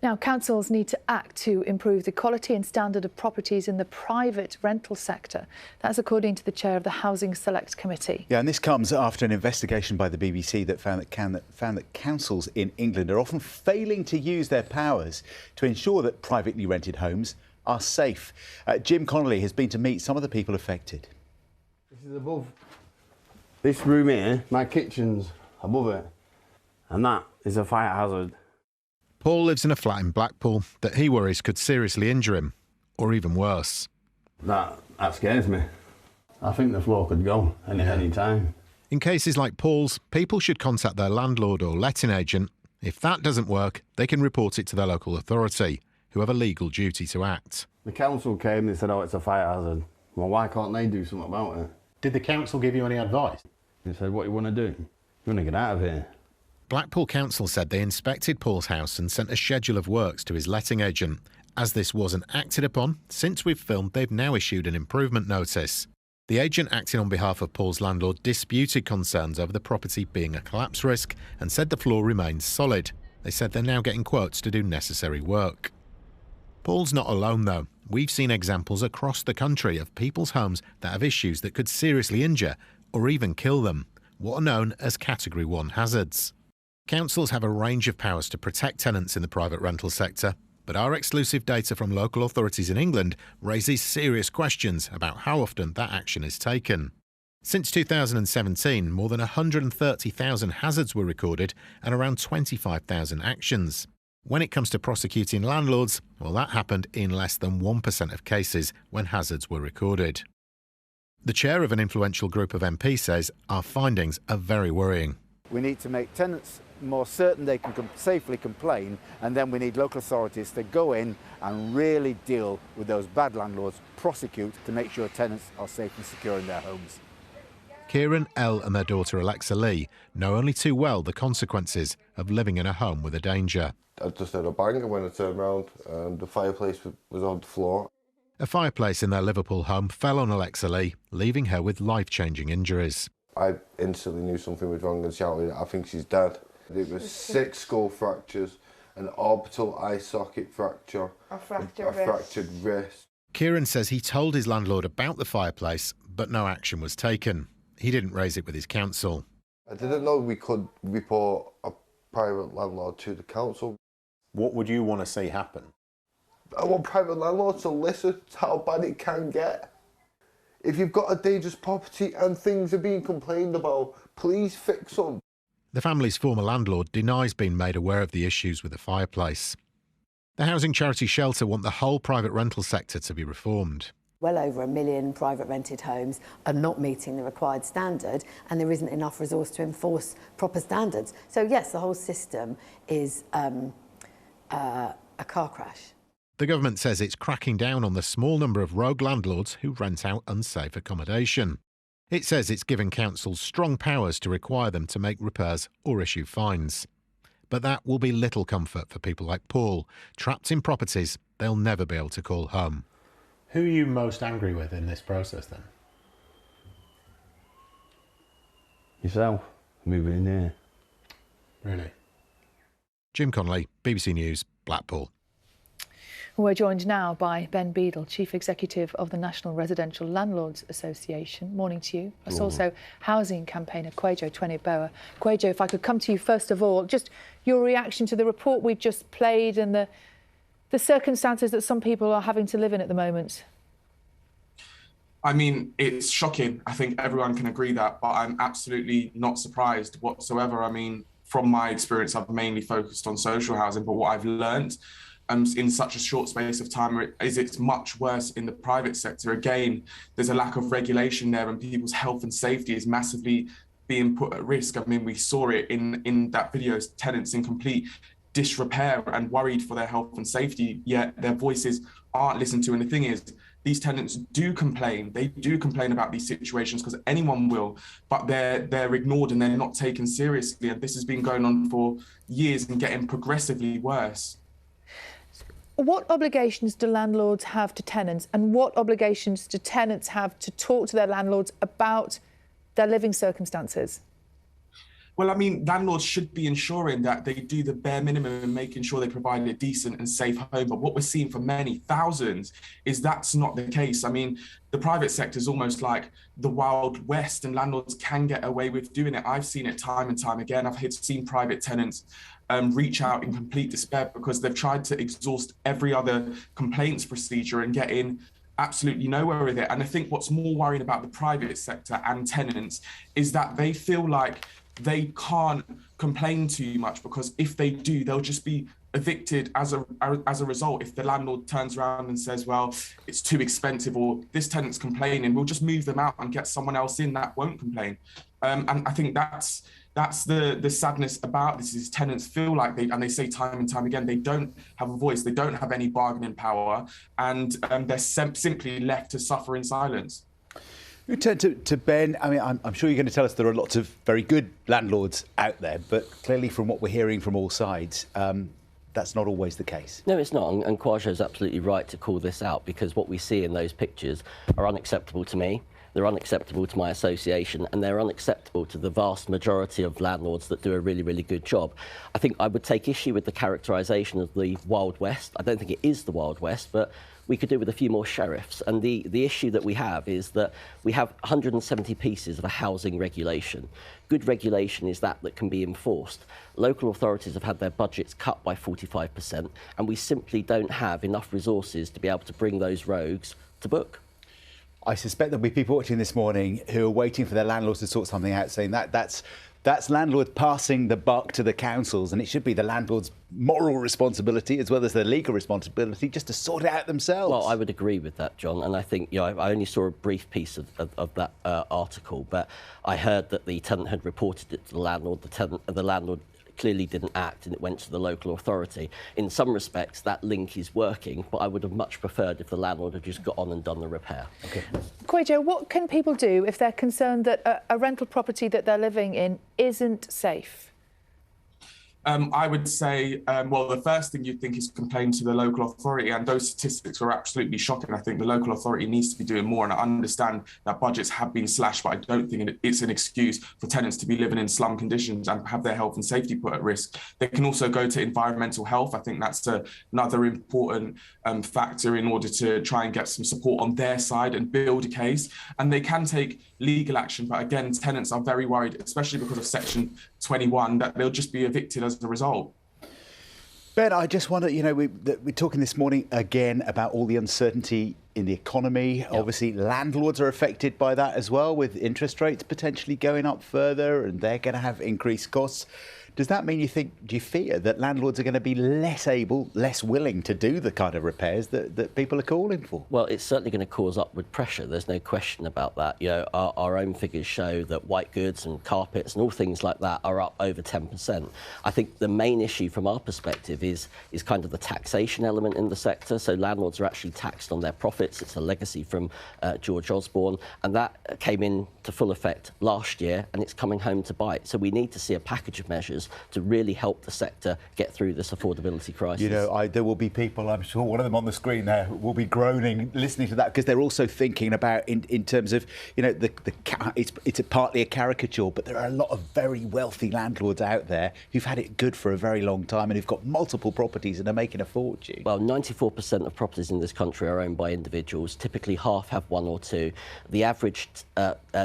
Now, councils need to act to improve the quality and standard of properties in the private rental sector. That's according to the chair of the Housing Select Committee. Yeah, and this comes after an investigation by the BBC that found that councils in England are often failing to use their powers to ensure that privately rented homes are safe. Jim Connolly has been to meet some of the people affected. This is above. This room here, my kitchen's above it, and that is a fire hazard. Paul lives in a flat in Blackpool that he worries could seriously injure him, or even worse. That scares me. I think the floor could go any time. In cases like Paul's, people should contact their landlord or letting agent. If that doesn't work, they can report it to their local authority, who have a legal duty to act. The council came and they said, oh, it's a fire hazard. Well, why can't they do something about it? Did the council give you any advice? They said, what do you want to do? You want to get out of here? Blackpool Council said they inspected Paul's house and sent a schedule of works to his letting agent. As this wasn't acted upon, since we've filmed, they've now issued an improvement notice. The agent acting on behalf of Paul's landlord disputed concerns over the property being a collapse risk and said the floor remains solid. They said they're now getting quotes to do necessary work. Paul's not alone though. We've seen examples across the country of people's homes that have issues that could seriously injure or even kill them, what are known as Category 1 hazards. Councils have a range of powers to protect tenants in the private rental sector, but our exclusive data from local authorities in England raises serious questions about how often that action is taken. Since 2017, more than 130,000 hazards were recorded and around 25,000 actions. When it comes to prosecuting landlords, well, that happened in less than 1% of cases when hazards were recorded. The chair of an influential group of MPs says our findings are very worrying. We need to make tenants more certain they can safely complain, and then we need local authorities to go in and really deal with those bad landlords, prosecute to make sure tenants are safe and secure in their homes. Kieran, Elle and their daughter Alexa Lee know only too well the consequences of living in a home with a danger. I just heard a bang, and when I turned around, the fireplace was on the floor. A fireplace in their Liverpool home fell on Alexa Lee, leaving her with life-changing injuries. I instantly knew something was wrong and shouted, I think she's dead. It was 6 skull fractures, an orbital eye socket fracture, a fractured wrist. Kieran says he told his landlord about the fireplace, but no action was taken. He didn't raise it with his council. I didn't know we could report a private landlord to the council. What would you want to see happen? I want private landlords to listen to how bad it can get. If you've got a dangerous property and things are being complained about, please fix them. The family's former landlord denies being made aware of the issues with the fireplace. The housing charity Shelter want the whole private rental sector to be reformed. Well over 1 million private rented homes are not meeting the required standard, and there isn't enough resource to enforce proper standards. So yes, the whole system is a car crash. The government says it's cracking down on the small number of rogue landlords who rent out unsafe accommodation. It says it's given councils strong powers to require them to make repairs or issue fines. But that will be little comfort for people like Paul, trapped in properties they'll never be able to call home. Who are you most angry with in this process then? Yourself, moving in here. Really? Jim Connolly, BBC News, Blackpool. We're joined now by Ben Beadle, Chief Executive of the National Residential Landlords Association. Morning to you. Plus also housing campaigner Kwajo Tweneboa. Kwajo, if I could come to you first of all, just your reaction to the report we've just played and the circumstances that some people are having to live in at the moment. I mean, it's shocking. I think everyone can agree that, but I'm absolutely not surprised whatsoever. I mean, from my experience, I've mainly focused on social housing, but what I've learned in such a short space of time is it's much worse in the private sector. Again, there's a lack of regulation there, and people's health and safety is massively being put at risk. I mean, we saw it in that video, tenants in complete disrepair and worried for their health and safety, yet their voices aren't listened to. And the thing is, these tenants do complain. They do complain about these situations because anyone will, but they're ignored and they're not taken seriously. And this has been going on for years and getting progressively worse. What obligations do landlords have to tenants, and what obligations do tenants have to talk to their landlords about their living circumstances? Well, I mean, landlords should be ensuring that they do the bare minimum and making sure they provide a decent and safe home. But what we're seeing for many thousands is that's not the case. I mean, the private sector is almost like the Wild West, and landlords can get away with doing it. I've seen it time and time again. I've seen private tenants reach out in complete despair because they've tried to exhaust every other complaints procedure and get in absolutely nowhere with it. And I think what's more worrying about the private sector and tenants is that they feel like they can't complain too much, because if they do, they'll just be evicted as a result. If the landlord turns around and says, well, it's too expensive, or this tenant's complaining, we'll just move them out and get someone else in that won't complain. And I think that's the sadness about this, is tenants feel like they say time and time again, they don't have a voice, they don't have any bargaining power, and they're simply left to suffer in silence. We turn to Ben. I mean, I'm sure you're going to tell us there are lots of very good landlords out there, but clearly from what we're hearing from all sides, that's not always the case. No, it's not, and Kwajo is absolutely right to call this out, because what we see in those pictures are unacceptable to me. They're unacceptable to my association, and they're unacceptable to the vast majority of landlords that do a really, really good job. I think I would take issue with the characterisation of the Wild West. I don't think it is the Wild West, but we could do with a few more sheriffs. And the issue that we have is that we have 170 pieces of a housing regulation. Good regulation is that can be enforced. Local authorities have had their budgets cut by 45%, and we simply don't have enough resources to be able to bring those rogues to book. I suspect there'll be people watching this morning who are waiting for their landlords to sort something out, saying that's landlords passing the buck to the councils, and it should be the landlord's moral responsibility as well as their legal responsibility just to sort it out themselves. Well, I would agree with that, John, and I think I only saw a brief piece of that article, but I heard that the tenant had reported it to the landlord. The landlord clearly didn't act, and it went to the local authority. In some respects, that link is working, but I would have much preferred if the landlord had just got on and done the repair. Okay. Kwajo, what can people do if they're concerned that a rental property that they're living in isn't safe? I would say, well, the first thing you'd think is complain to the local authority, and those statistics are absolutely shocking. I think the local authority needs to be doing more, and I understand that budgets have been slashed, but I don't think it's an excuse for tenants to be living in slum conditions and have their health and safety put at risk. They can also go to environmental health. I think that's another important factor in order to try and get some support on their side and build a case. And they can take legal action, but again, tenants are very worried, especially because of Section 21, that they'll just be evicted as a result. Ben, I just wonder, we're talking this morning again about all the uncertainty in the economy. Yep. Obviously, landlords are affected by that as well, with interest rates potentially going up further, and they're going to have increased costs. Does that mean do you fear that landlords are going to be less able, less willing to do the kind of repairs that people are calling for? Well, it's certainly going to cause upward pressure. There's no question about that. Our own figures show that white goods and carpets and all things like that are up over 10%. I think the main issue from our perspective is kind of the taxation element in the sector. So landlords are actually taxed on their profits. It's a legacy from George Osborne, and that came into full effect last year, and it's coming home to bite. So we need to see a package of measures to really help the sector get through this affordability crisis. There will be people, I'm sure one of them on the screen there, will be groaning listening to that, because they're also thinking about in terms of, it's partly a caricature, but there are a lot of very wealthy landlords out there who've had it good for a very long time and who've got multiple properties and are making a fortune. Well, 94% of properties in this country are owned by individuals. Typically half have one or two. The average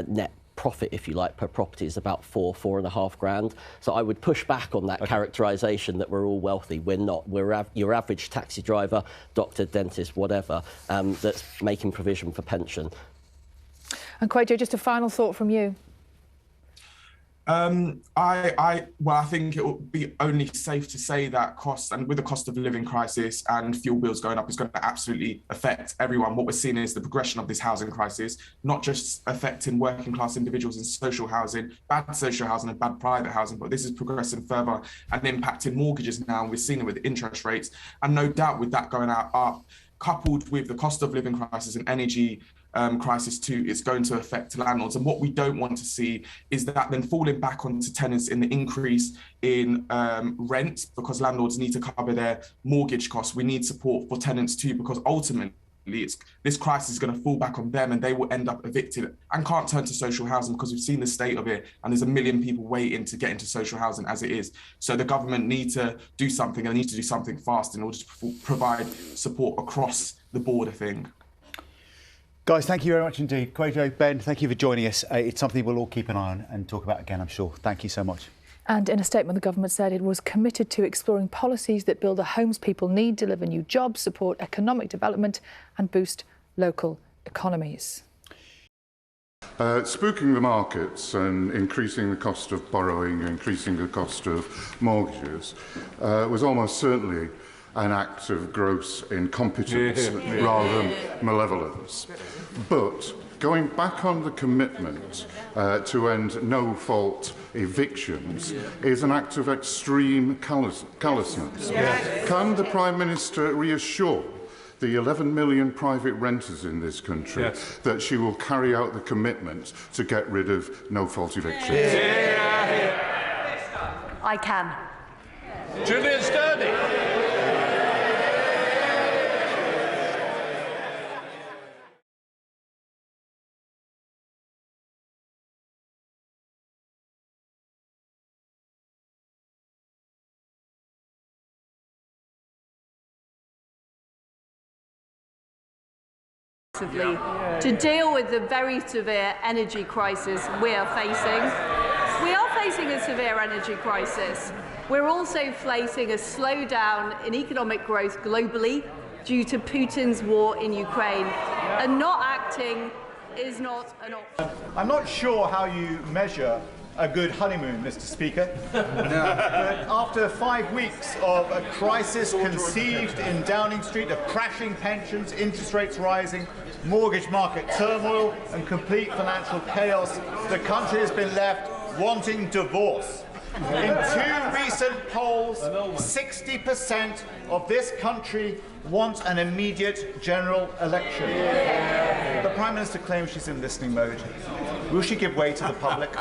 net profit, if you like, per property is about $4.5 grand. So I would push back on that characterisation that we're all wealthy. We're not. We're your average taxi driver, doctor, dentist, whatever, that's making provision for pension. And Kwajo, just a final thought from you. I think it would be only safe to say that with the cost of living crisis and fuel bills going up, is going to absolutely affect everyone. What we're seeing is the progression of this housing crisis, not just affecting working class individuals in social housing, bad social housing and bad private housing, but this is progressing further and impacting mortgages now. And we're seeing it with interest rates. And no doubt with that going up, coupled with the cost of living crisis and energy crisis too, is going to affect landlords. And what we don't want to see is that then falling back onto tenants in the increase in rent, because landlords need to cover their mortgage costs. We need support for tenants too, because ultimately this crisis is going to fall back on them, and they will end up evicted and can't turn to social housing, because we've seen the state of it, and there's 1 million people waiting to get into social housing as it is. So the government need to do something, and they need to do something fast in order to provide support across the board, I think. Guys, thank you very much indeed. Kwajo, Ben, thank you for joining us. It's something we'll all keep an eye on and talk about again, I'm sure. Thank you so much. And in a statement, the government said it was committed to exploring policies that build the homes people need, deliver new jobs, support economic development and boost local economies. Spooking the markets and increasing the cost of borrowing, increasing the cost of mortgages was almost certainly an act of gross incompetence rather than malevolence. But going back on the commitment to end no-fault evictions is an act of extreme callousness. Can the Prime Minister reassure the 11 million private renters in this country that she will carry out the commitment to get rid of no-fault evictions? I can. Julian Sturdy. To deal with the very severe energy crisis we are facing. We are facing a severe energy crisis. We're also facing a slowdown in economic growth globally due to Putin's war in Ukraine. And not acting is not an option. I'm not sure how you measure a good honeymoon, Mr. Speaker. But after 5 weeks of a crisis conceived in Downing Street, of crashing pensions, interest rates rising, mortgage market turmoil and complete financial chaos, the country has been left wanting divorce. In 2 recent polls, 60% of this country want an immediate general election. The Prime Minister claims she's in listening mode. Will she give way to the public?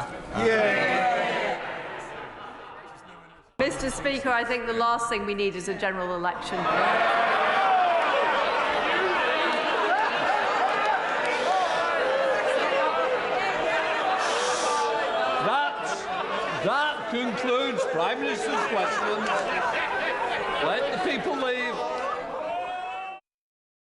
Mr. Speaker, I think the last thing we need is a general election. That concludes Prime Minister's questions. Let the people leave.